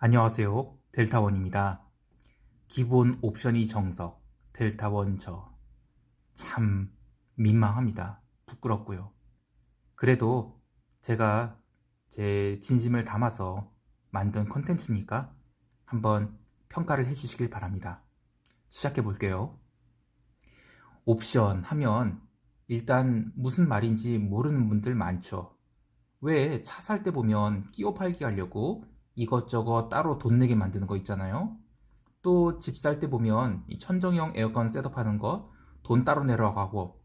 안녕하세요. 델타원입니다. 기본 옵션이 정석, 델타원 참 민망합니다. 부끄럽고요. 그래도 제가 제 진심을 담아서 만든 컨텐츠니까 한번 평가를 해주시길 바랍니다. 시작해 볼게요. 옵션 하면 일단 무슨 말인지 모르는 분들 많죠. 왜 차 살 때 보면 끼워 팔기 하려고 이것저것 따로 돈 내게 만드는 거 있잖아요. 또 집 살 때 보면 이 천정형 에어컨 셋업하는 거 돈 따로 내라고 하고,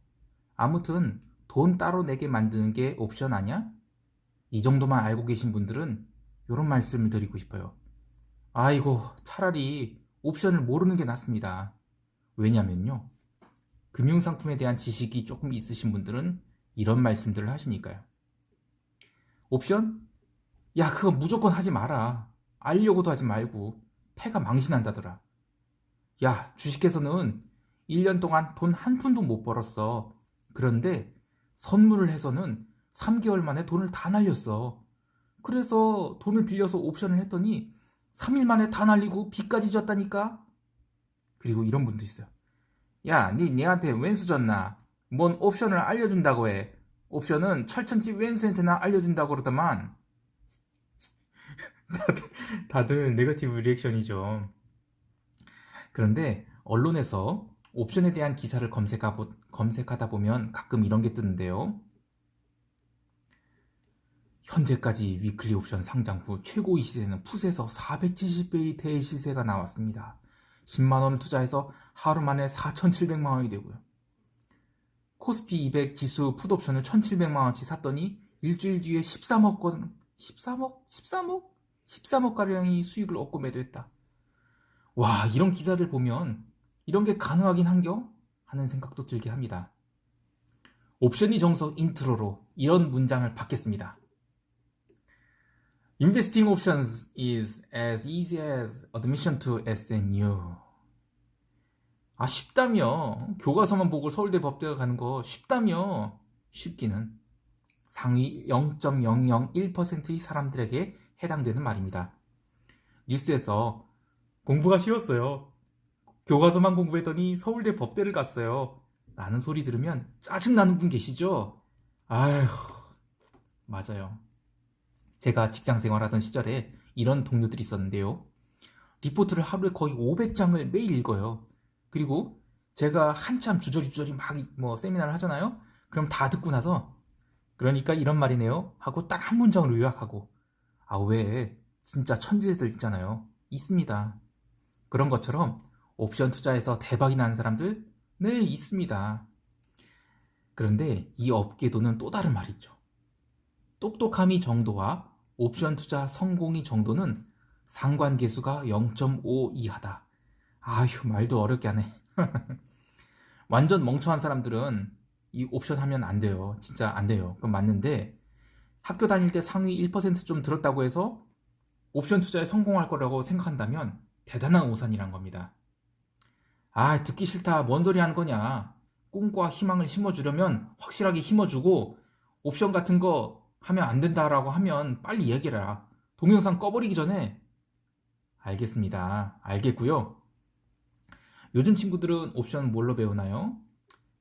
아무튼 돈 따로 내게 만드는 게 옵션 아냐? 이 정도만 알고 계신 분들은 이런 말씀을 드리고 싶어요. 아이고, 차라리 옵션을 모르는 게 낫습니다. 왜냐면요, 금융상품에 대한 지식이 조금 있으신 분들은 이런 말씀들을 하시니까요. 옵션? 야, 그거 무조건 하지 마라. 알려고도 하지 말고 패가 망신한다더라. 야, 주식회사는 1년 동안 돈 한 푼도 못 벌었어. 그런데 선물을 해서는 3개월 만에 돈을 다 날렸어. 그래서 돈을 빌려서 옵션을 했더니 3일 만에 다 날리고 빚까지 졌다니까? 그리고 이런 분도 있어요. 야, 니한테 웬수 졌나? 뭔 옵션을 알려준다고 해. 옵션은 철천집 웬수한테나 알려준다고 그러더만. 다들 네거티브 리액션이죠. 그런데 언론에서 옵션에 대한 기사를 검색하다 보면 가끔 이런 게 뜨는데요. 현재까지 위클리 옵션 상장 후 최고의 시세는 풋에서 470배의 대시세가 나왔습니다. 10만 원을 투자해서 하루 만에 4,700만 원이 되고요. 코스피 200 지수 풋 옵션을 1,700만 원치 샀더니 일주일 뒤에 13억 가량의 수익을 얻고 매도했다. 와, 이런 기사를 보면 이런 게 가능하긴 한겨? 하는 생각도 들게 합니다. 옵션이 정석 인트로로 이런 문장을 받겠습니다. Investing options is as easy as admission to SNU. 아, 쉽다며. 교과서만 보고 서울대 법대가 가는 거 쉽다며. 쉽기는. 상위 0.001%의 사람들에게 해당되는 말입니다. 뉴스에서 공부가 쉬웠어요. 교과서만 공부했더니 서울대 법대를 갔어요. 라는 소리 들으면 짜증나는 분 계시죠? 아휴, 맞아요. 제가 직장 생활하던 시절에 이런 동료들이 있었는데요. 리포트를 하루에 거의 500장을 매일 읽어요. 그리고 제가 한참 주저리주저리 막 세미나를 하잖아요. 그럼 다 듣고 나서 그러니까 이런 말이네요 하고 딱 한 문장으로 요약하고, 아, 왜 진짜 천재들 있잖아요. 있습니다. 그런 것처럼 옵션 투자에서 대박이 나는 사람들, 네, 있습니다. 그런데 이 업계도는 또 다른 말이 있죠. 똑똑함이 정도와 옵션 투자 성공이 정도는 상관계수가 0.5 이하다. 아휴, 말도 어렵게 하네. 완전 멍청한 사람들은 이 옵션 하면 안 돼요. 진짜 안 돼요. 그건 맞는데 학교 다닐 때 상위 1%좀 들었다고 해서 옵션 투자에 성공할 거라고 생각한다면 대단한 오산이란 겁니다. 아, 듣기 싫다. 뭔 소리 하는 거냐. 꿈과 희망을 심어주려면 확실하게 심어주고, 옵션 같은 거 하면 안 된다라고 하면 빨리 얘기해라. 동영상 꺼버리기 전에. 알겠습니다. 알겠고요. 요즘 친구들은 옵션 뭘로 배우나요?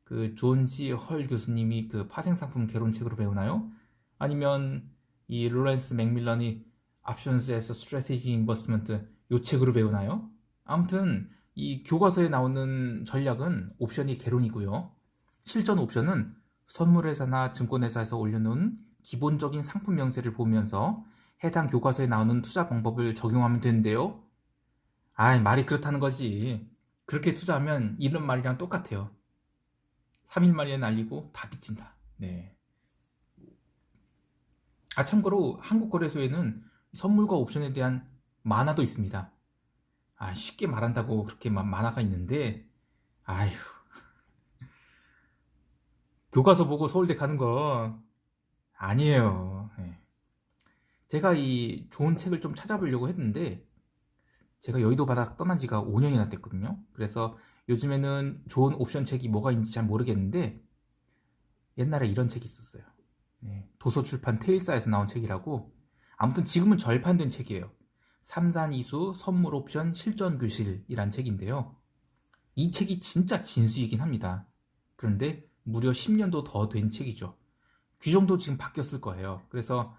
그 존지 헐 교수님이 그 파생상품 개론책으로 배우나요? 아니면 이 로렌스 맥밀런이 Options as a Strategy Investment 요 책으로 배우나요? 아무튼 이 교과서에 나오는 전략은 옵션이 개론이고요. 실전 옵션은 선물회사나 증권회사에서 올려놓은 기본적인 상품 명세를 보면서 해당 교과서에 나오는 투자 방법을 적용하면 되는데요. 아이, 말이 그렇다는 거지. 그렇게 투자하면 이런 말이랑 똑같아요. 3일 만에 날리고 다 빚진다. 네. 아, 참고로 한국거래소에는 선물과 옵션에 대한 만화도 있습니다. 아, 쉽게 말한다고 그렇게 만화가 있는데, 아휴, 교과서 보고 서울대 가는 거 아니에요. 네. 제가 이 좋은 책을 좀 찾아보려고 했는데, 제가 여의도 바닥 떠난 지가 5년이나 됐거든요. 그래서 요즘에는 좋은 옵션 책이 뭐가 있는지 잘 모르겠는데, 옛날에 이런 책이 있었어요. 네, 도서출판 테일사에서 나온 책이라고. 아무튼 지금은 절판된 책이에요. 삼산이수 선물 옵션 실전 교실이란 책인데요. 이 책이 진짜 진수이긴 합니다. 그런데 무려 10년도 더 된 책이죠. 규정도 지금 바뀌었을 거예요. 그래서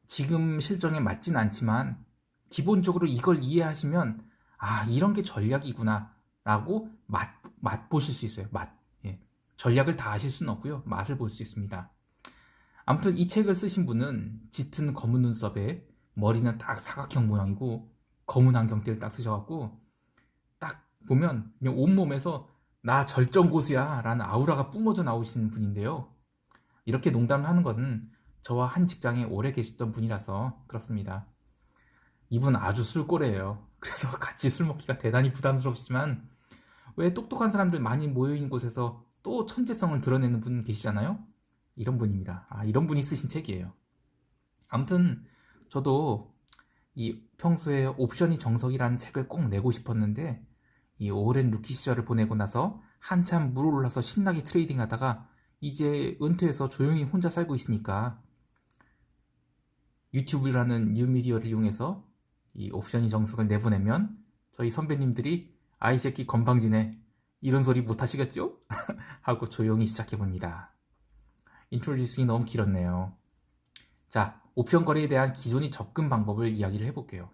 지금 실정에 맞진 않지만 기본적으로 이걸 이해하시면 아, 이런 게 전략이구나 라고 맛보실 수 있어요. 맛. 예. 전략을 다 아실 수는 없고요. 맛을 볼 수 있습니다. 아무튼 이 책을 쓰신 분은 짙은 검은 눈썹에 머리는 딱 사각형 모양이고 검은 안경테를 딱 쓰셔갖고 딱 보면 그냥 온몸에서 나 절정고수야 라는 아우라가 뿜어져 나오시는 분인데요. 이렇게 농담을 하는 것은 저와 한 직장에 오래 계셨던 분이라서 그렇습니다. 이분 아주 술꼬래예요. 그래서 같이 술 먹기가 대단히 부담스럽지만 왜 똑똑한 사람들 많이 모여있는 곳에서 또 천재성을 드러내는 분 계시잖아요. 이런 분입니다. 이런 분이 쓰신 책이에요. 아무튼 저도 이 평소에 옵션이 정석이라는 책을 꼭 내고 싶었는데 이 오랜 루키 시절을 보내고 나서 한참 물 올라서 신나게 트레이딩 하다가 이제 은퇴해서 조용히 혼자 살고 있으니까 유튜브라는 뉴미디어를 이용해서 이 옵션이 정석을 내보내면 저희 선배님들이 아이 새끼 건방지네 이런 소리 못 하시겠죠? 하고 조용히 시작해봅니다. 인트로듀싱이 너무 길었네요. 자, 옵션 거래에 대한 기존의 접근 방법을 이야기를 해볼게요.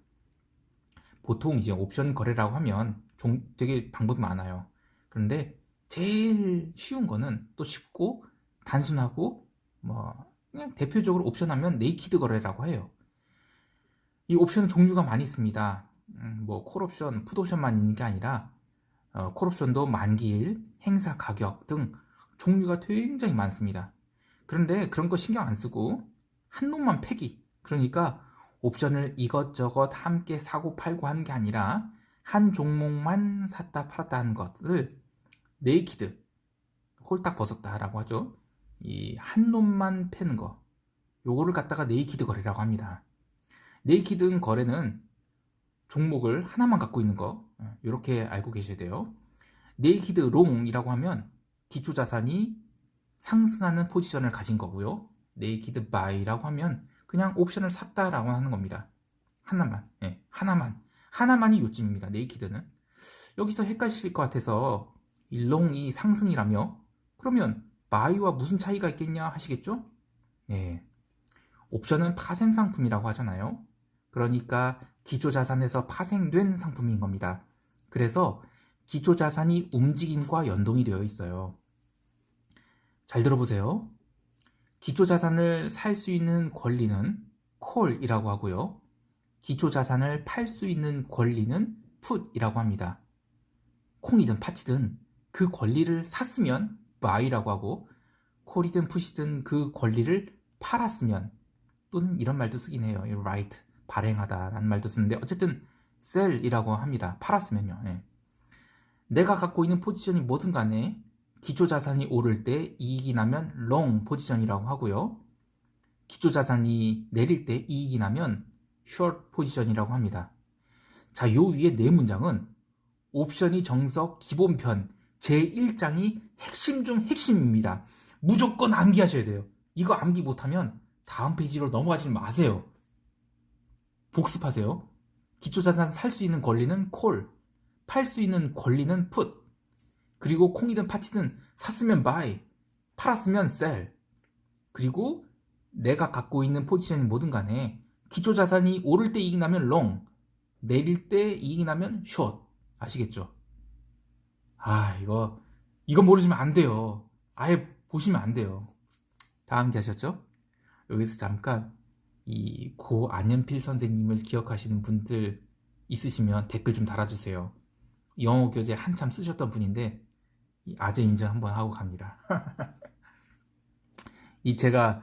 보통 이제 옵션 거래라고 하면 되게 방법이 많아요. 그런데 제일 쉬운 거는 또 쉽고 단순하고 그냥 대표적으로 옵션 하면 네이키드 거래라고 해요. 이 옵션은 종류가 많이 있습니다. 콜옵션, 풋옵션만 있는 게 아니라 콜옵션도 만기일, 행사 가격 등 종류가 굉장히 많습니다. 그런데 그런 거 신경 안 쓰고 한 놈만 패기, 그러니까 옵션을 이것저것 함께 사고 팔고 하는 게 아니라 한 종목만 샀다 팔았다 하는 것을 네이키드, 홀딱 벗었다 라고 하죠. 이 한 놈만 패는 거, 요거를 갖다가 네이키드 거래라고 합니다. 네이키드 거래는 종목을 하나만 갖고 있는 거, 이렇게 알고 계셔야 돼요. 네이키드 롱이라고 하면 기초자산이 상승하는 포지션을 가진 거고요. 네이키드 바이라고 하면 그냥 옵션을 샀다라고 하는 겁니다. 하나만, 하나만이 요점입니다. 네이키드는. 여기서 헷갈리실 것 같아서 이 롱이 상승이라며 그러면 바이와 무슨 차이가 있겠냐 하시겠죠? 네, 옵션은 파생 상품이라고 하잖아요. 그러니까 기초자산에서 파생된 상품인 겁니다. 그래서 기초자산이 움직임과 연동이 되어 있어요. 잘 들어보세요. 기초자산을 살 수 있는 권리는 콜이라고 하고요. 기초자산을 팔 수 있는 권리는 풋이라고 합니다. 콩이든 팥이든 그 권리를 샀으면 buy라고 하고 콜이든 풋이든 그 권리를 팔았으면 또는 이런 말도 쓰긴 해요. right, 발행하다라는 말도 쓰는데 어쨌든 sell이라고 합니다. 팔았으면요. 내가 갖고 있는 포지션이 뭐든 간에 기초자산이 오를 때 이익이 나면 long 포지션이라고 하고요. 기초자산이 내릴 때 이익이 나면 short 포지션이라고 합니다. 자, 요 위에 네 문장은 옵션이 정석 기본편 제1장이 핵심 중 핵심입니다. 무조건 암기하셔야 돼요. 이거 암기 못하면 다음 페이지로 넘어가지 마세요. 복습하세요. 기초자산 살 수 있는 권리는 콜, 팔 수 있는 권리는 풋, 그리고 콩이든 팥이든 샀으면 buy, 팔았으면 sell, 그리고 내가 갖고 있는 포지션이 뭐든 간에 기초자산이 오를 때 이익 나면 long, 내릴 때 이익이 나면 short. 아시겠죠? 이거 모르시면 안 돼요. 아예 보시면 안 돼요. 다 암기하셨죠? 여기서 잠깐 이 고 안연필 선생님을 기억하시는 분들 있으시면 댓글 좀 달아주세요. 영어 교재 한참 쓰셨던 분인데 아재 인정 한번 하고 갑니다. 제가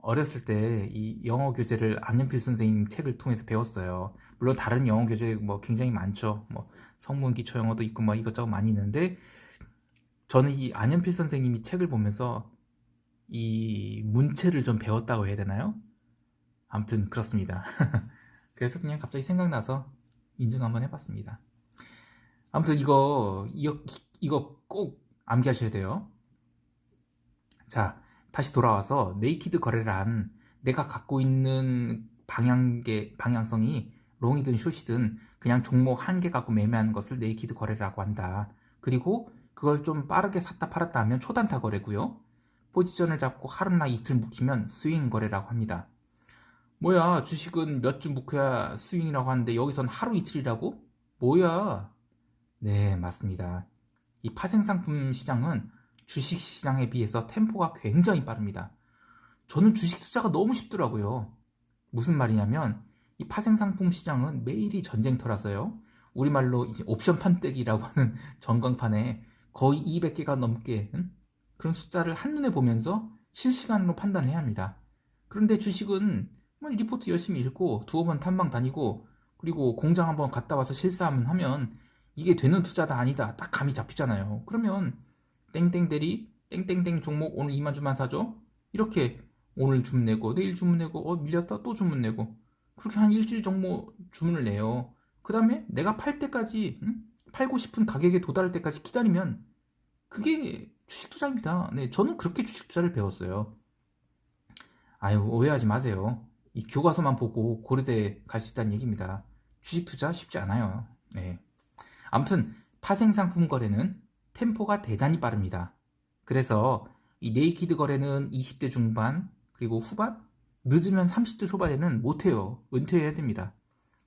어렸을 때 이 영어 교재를 안연필 선생님 책을 통해서 배웠어요. 물론 다른 영어 교재 굉장히 많죠. 성문 기초 영어도 있고 이것저것 많이 있는데 저는 이 안연필 선생님이 책을 보면서 이 문체를 좀 배웠다고 해야 되나요? 아무튼 그렇습니다. 그래서 그냥 갑자기 생각나서 인증 한번 해봤습니다. 아무튼 이거 꼭 암기하셔야 돼요. 자, 다시 돌아와서 네이키드 거래란 내가 갖고 있는 방향성이 롱이든 숏이든 그냥 종목 한 개 갖고 매매하는 것을 네이키드 거래라고 한다. 그리고 그걸 좀 빠르게 샀다 팔았다 하면 초단타 거래고요. 포지션을 잡고 하루나 이틀 묵히면 스윙 거래라고 합니다. 뭐야, 주식은 몇 주 묵혀야 스윙이라고 하는데 여기선 하루 이틀이라고? 뭐야? 네, 맞습니다. 이 파생상품 시장은 주식 시장에 비해서 템포가 굉장히 빠릅니다. 저는 주식 투자가 너무 쉽더라고요. 무슨 말이냐면 이 파생상품 시장은 매일이 전쟁터라서요. 우리말로 이제 옵션 판때기라고 하는 전광판에 거의 200개가 넘게 그런 숫자를 한눈에 보면서 실시간으로 판단을 해야 합니다. 그런데 주식은 뭐 리포트 열심히 읽고 두어 번 탐방 다니고 그리고 공장 한번 갔다 와서 실사하면 하면 이게 되는 투자다 아니다 딱 감이 잡히잖아요. 그러면 땡땡 대리 땡땡땡 종목 오늘 2만 주만 사줘 이렇게 오늘 주문 내고 내일 주문 내고 밀렸다 또 주문 내고 그렇게 한 일주일 정도 주문을 내요. 그 다음에 내가 팔 때까지 팔고 싶은 가격에 도달할 때까지 기다리면 그게 주식 투자입니다. 네, 저는 그렇게 주식 투자를 배웠어요. 아유, 오해하지 마세요. 이 교과서만 보고 고려대 갈 수 있다는 얘기입니다. 주식 투자 쉽지 않아요. 네. 아무튼 파생상품 거래는 템포가 대단히 빠릅니다. 그래서 이 네이키드 거래는 20대 중반 그리고 후반 늦으면 30대 초반에는 못해요. 은퇴해야 됩니다.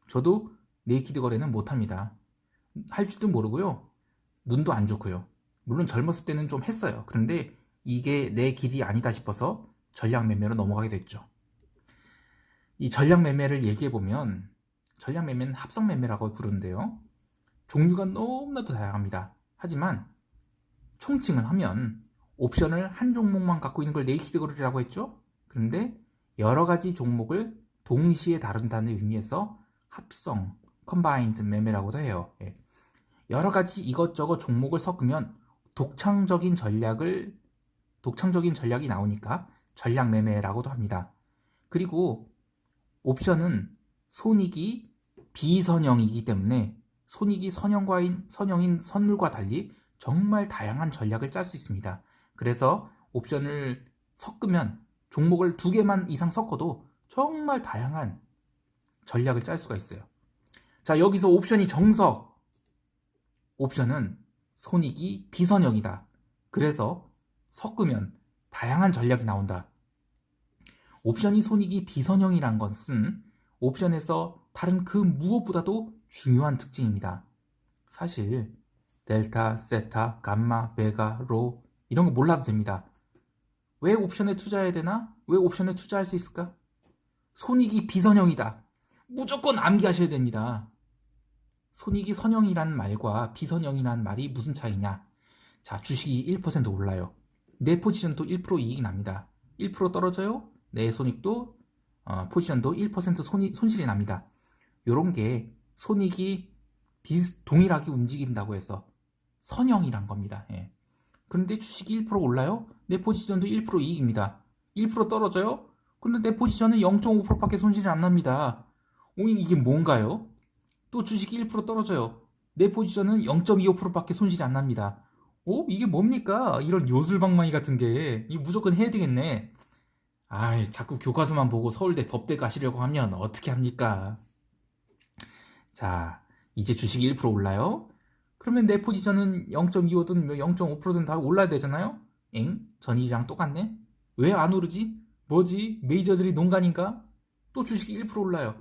저도 네이키드 거래는 못합니다. 할 줄도 모르고요. 눈도 안 좋고요. 물론 젊었을 때는 좀 했어요. 그런데 이게 내 길이 아니다 싶어서 전략 매매로 넘어가게 됐죠. 이 전략 매매를 얘기해 보면 전략 매매는 합성 매매라고 부르는데요. 종류가 너무나도 다양합니다. 하지만 총칭을 하면 옵션을 한 종목만 갖고 있는 걸 네이키드 거래라고 했죠. 그런데 여러 가지 종목을 동시에 다룬다는 의미에서 합성, 컴바인드 매매라고도 해요. 여러 가지 이것저것 종목을 섞으면 독창적인 전략이 나오니까 전략 매매라고도 합니다. 그리고 옵션은 손익이 비선형이기 때문에 손익이 선형인 선물과 달리 정말 다양한 전략을 짤 수 있습니다. 그래서 옵션을 섞으면 종목을 2개만 이상 섞어도 정말 다양한 전략을 짤 수가 있어요. 자, 여기서 옵션이 정석. 옵션은 손익이 비선형이다. 그래서 섞으면 다양한 전략이 나온다. 옵션이 손익이 비선형이란 것은 옵션에서 다른 그 무엇보다도 중요한 특징입니다. 사실 델타, 세타, 감마, 베가, 로 이런 거 몰라도 됩니다. 왜 옵션에 투자해야 되나? 왜 옵션에 투자할 수 있을까? 손익이 비선형이다. 무조건 암기하셔야 됩니다. 손익이 선형이라는 말과 비선형이라는 말이 무슨 차이냐? 자, 주식이 1% 올라요. 내 포지션도 1% 이익이 납니다. 1% 떨어져요? 내 손익도 포지션도 1% 손실이 납니다. 이런 게 손익이 동일하게 움직인다고 해서 선형이란 겁니다. 예. 그런데 주식이 1% 올라요? 내 포지션도 1% 이익입니다. 1% 떨어져요? 그런데 내 포지션은 0.5%밖에 손실이 안 납니다. 이게 뭔가요? 또 주식이 1% 떨어져요. 내 포지션은 0.25%밖에 손실이 안 납니다. 이게 뭡니까? 이런 요술방망이 같은 게 이거 무조건 해야 되겠네. 자꾸 교과서만 보고 서울대 법대 가시려고 하면 어떻게 합니까? 자, 이제 주식이 1% 올라요? 그러면 내 포지션은 0.25든 0.5%든 다 올라야 되잖아요? 전일이랑 똑같네? 왜 안 오르지? 뭐지? 메이저들이 농간인가? 또 주식이 1% 올라요.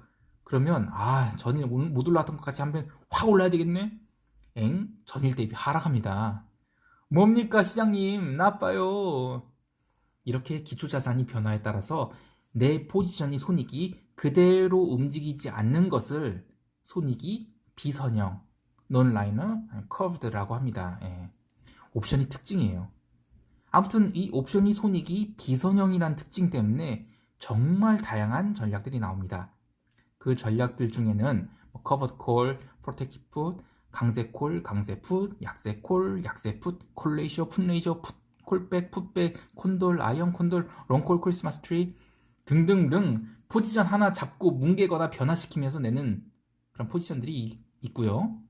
그러면 전일 못 올랐던 것 같이 한번 확 올라야 되겠네? 전일 대비 하락합니다. 뭡니까 시장님 나빠요. 이렇게 기초자산이 변화에 따라서 내 포지션이 손익이 그대로 움직이지 않는 것을 손익이 비선형, 논라이너, 커브드라고 합니다. 옵션이 특징이에요. 아무튼 이 옵션이 손익이 비선형이란 특징 때문에 정말 다양한 전략들이 나옵니다. 그 전략들 중에는 커버드 콜, 프로텍티브 풋, 강세 콜, 강세 풋, 약세 콜, 약세 풋, 콜레이셔, 풋레이셔, 콜백, 풋백, 콘돌, 아이언 콘돌, 롱콜 크리스마스 트리 등등등 포지션 하나 잡고 뭉개거나 변화시키면서 내는 그런 포지션들이 있고요.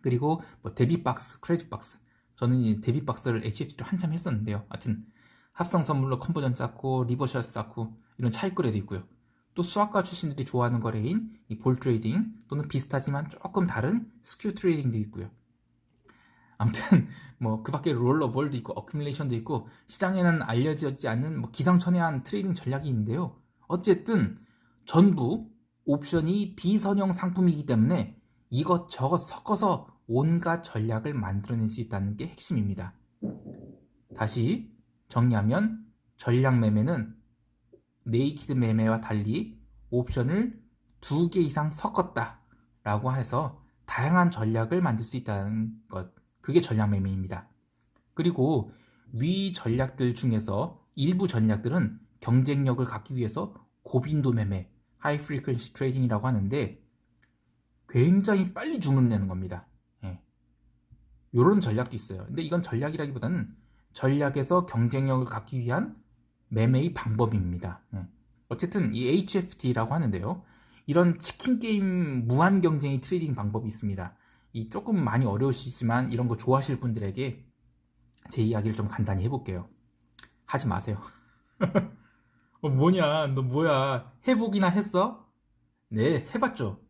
그리고 데뷔 박스, 크레딧 박스. 저는 이 데뷔 박스를 HFT로 한참 했었는데요. 하여튼 합성 선물로 컨버전 쌓고 리버셜 쌓고 이런 차익 거래도 있고요. 또 수학과 출신들이 좋아하는 거래인 이 볼 트레이딩 또는 비슷하지만 조금 다른 스큐 트레이딩도 있고요. 아무튼 뭐 그 밖에 롤러볼도 있고 어큐뮬레이션도 있고 시장에는 알려지지 않는 뭐 기상천외한 트레이딩 전략이 있는데요. 어쨌든 전부 옵션이 비선형 상품이기 때문에 이것저것 섞어서 온갖 전략을 만들어낼 수 있다는 게 핵심입니다. 다시 정리하면 전략 매매는 네이키드 매매와 달리 옵션을 2개 이상 섞었다 라고 해서 다양한 전략을 만들 수 있다는 것, 그게 전략 매매입니다. 그리고 위 전략들 중에서 일부 전략들은 경쟁력을 갖기 위해서 고빈도 매매, 하이 프리퀀시 트레이딩이라고 하는데 굉장히 빨리 주문을 내는 겁니다. 이런 전략도 있어요. 근데 이건 전략이라기보다는 전략에서 경쟁력을 갖기 위한 매매의 방법입니다. 어쨌든 이 HFT라고 하는데요. 이런 치킨 게임 무한 경쟁의 트레이딩 방법이 있습니다. 이 조금 많이 어려우시지만 이런 거 좋아하실 분들에게 제 이야기를 좀 간단히 해볼게요. 하지 마세요. 뭐냐, 너 뭐야, 해보기나 했어? 네, 해봤죠.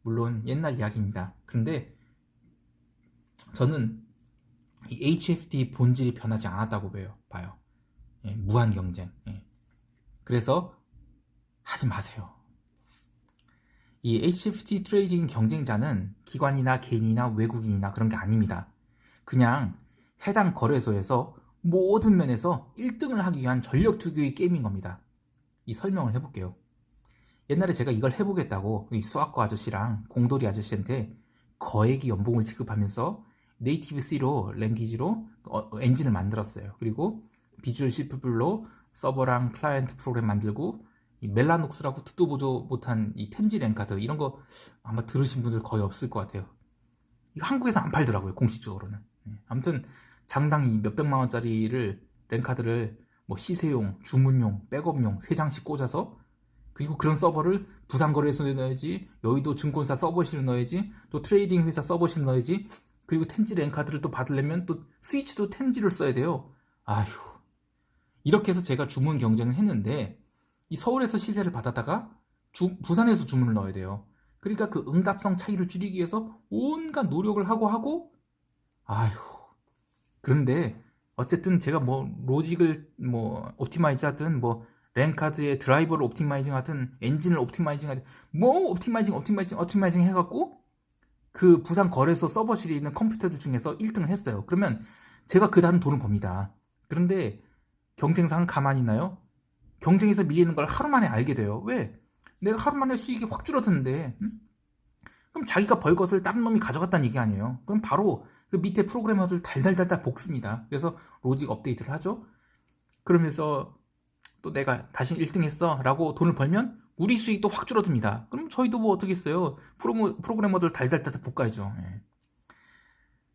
물론 옛날 이야기입니다. 그런데 저는 이 HFT 본질이 변하지 않았다고 봐요. 무한 경쟁. 그래서 하지 마세요. 이 HFT 트레이딩 경쟁자는 기관이나 개인이나 외국인이나 그런 게 아닙니다. 그냥 해당 거래소에서 모든 면에서 1등을 하기 위한 전력 투기의 게임인 겁니다. 이 설명을 해볼게요. 옛날에 제가 이걸 해보겠다고 이 수학과 아저씨랑 공돌이 아저씨한테 거액의 연봉을 지급하면서 네이티브 C로 랭귀지로 엔진을 만들었어요. 그리고 비주얼 C++로 서버랑 클라이언트 프로그램 만들고 이 멜라녹스라고 듣도 보도 못한 이 텐지 랭카드 이런 거 아마 들으신 분들 거의 없을 것 같아요. 이거 한국에서 안 팔더라고요, 공식적으로는. 아무튼 장당 몇백만 원짜리를 랭카드를 뭐 시세용, 주문용, 백업용 3장씩 꽂아서 그리고 그런 서버를 부산거래소에 넣어야지, 여의도 증권사 서버실에 넣어야지, 또 트레이딩 회사 서버실에 넣어야지, 그리고 텐지 랭카드를 또 받으려면 또 스위치도 텐지를 써야 돼요. 아휴. 이렇게 해서 제가 주문 경쟁을 했는데 이 서울에서 시세를 받았다가 부산에서 주문을 넣어야 돼요. 그러니까 그 응답성 차이를 줄이기 위해서 온갖 노력을 하고 아휴. 그런데 어쨌든 제가 뭐 로직을 뭐 옵티마이즈 하든 뭐 랭카드의 드라이버를 옵티마이징 하든 엔진을 옵티마이징 하든 뭐 옵티마이징 해갖고 그 부산 거래소 서버실에 있는 컴퓨터들 중에서 1등을 했어요. 그러면 제가 그 다른 돈을 법니다. 그런데 경쟁사는 가만히 있나요? 경쟁에서 밀리는 걸 하루 만에 알게 돼요. 왜? 내가 하루 만에 수익이 확 줄어드는데 그럼 자기가 벌 것을 다른 놈이 가져갔다는 얘기 아니에요. 그럼 바로 그 밑에 프로그래머들 달달달달 볶습니다. 그래서 로직 업데이트를 하죠. 그러면서 또 내가 다시 1등 했어 라고 돈을 벌면 우리 수익도 확 줄어듭니다. 그럼 저희도 뭐 어떻게 했어요? 프로그래머들 달달달달 볶아야죠.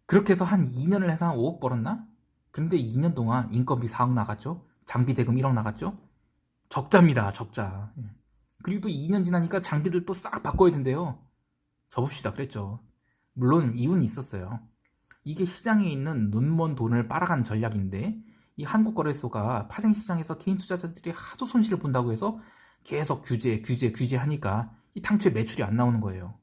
그렇게 해서 한 2년을 해서 한 5억 벌었나? 그런데 2년 동안 인건비 4억 나갔죠. 장비 대금 1억 나갔죠. 적자입니다. 적자. 그리고 또 2년 지나니까 장비를 또 싹 바꿔야 된대요. 접읍시다 그랬죠. 물론 이유는 있었어요. 이게 시장에 있는 눈먼 돈을 빨아간 전략인데 이 한국거래소가 파생시장에서 개인 투자자들이 하도 손실을 본다고 해서 계속 규제 하니까 이 당초에 매출이 안 나오는 거예요.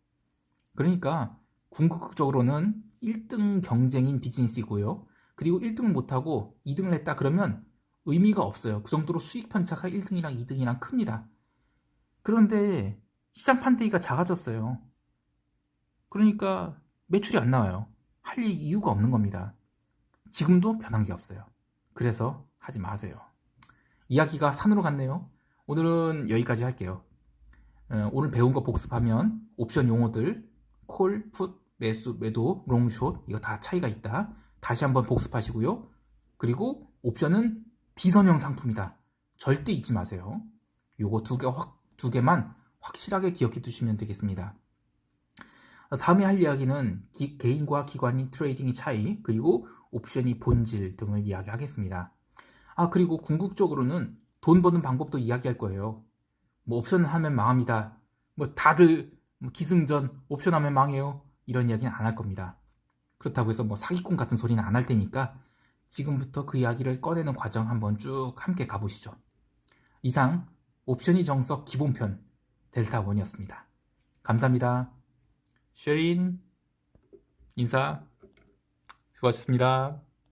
그러니까 궁극적으로는 1등 경쟁인 비즈니스이고요. 그리고 1등을 못하고 2등을 했다 그러면 의미가 없어요. 그 정도로 수익 편차가 1등이랑 2등이랑 큽니다. 그런데 시장 판대기가 작아졌어요. 그러니까 매출이 안 나와요. 할 이유가 없는 겁니다. 지금도 변한 게 없어요. 그래서 하지 마세요. 이야기가 산으로 갔네요. 오늘은 여기까지 할게요. 오늘 배운 거 복습하면 옵션 용어들 콜, 풋, 매수, 매도, 롱숏 이거 다 차이가 있다. 다시 한번 복습하시고요. 그리고 옵션은 비선형 상품이다. 절대 잊지 마세요. 요거 두 개만 확실하게 기억해 두시면 되겠습니다. 다음에 할 이야기는 개인과 기관인 트레이딩의 차이, 그리고 옵션이 본질 등을 이야기하겠습니다. 그리고 궁극적으로는 돈 버는 방법도 이야기할 거예요. 뭐 옵션 하면 망합니다. 뭐 다들 기승전 옵션 하면 망해요. 이런 이야기는 안 할 겁니다. 그렇다고 해서 뭐 사기꾼 같은 소리는 안 할 테니까 지금부터 그 이야기를 꺼내는 과정 한번 쭉 함께 가보시죠. 이상 옵션이 정석 기본편 델타1이었습니다. 감사합니다. 쉐린 인사 수고하셨습니다.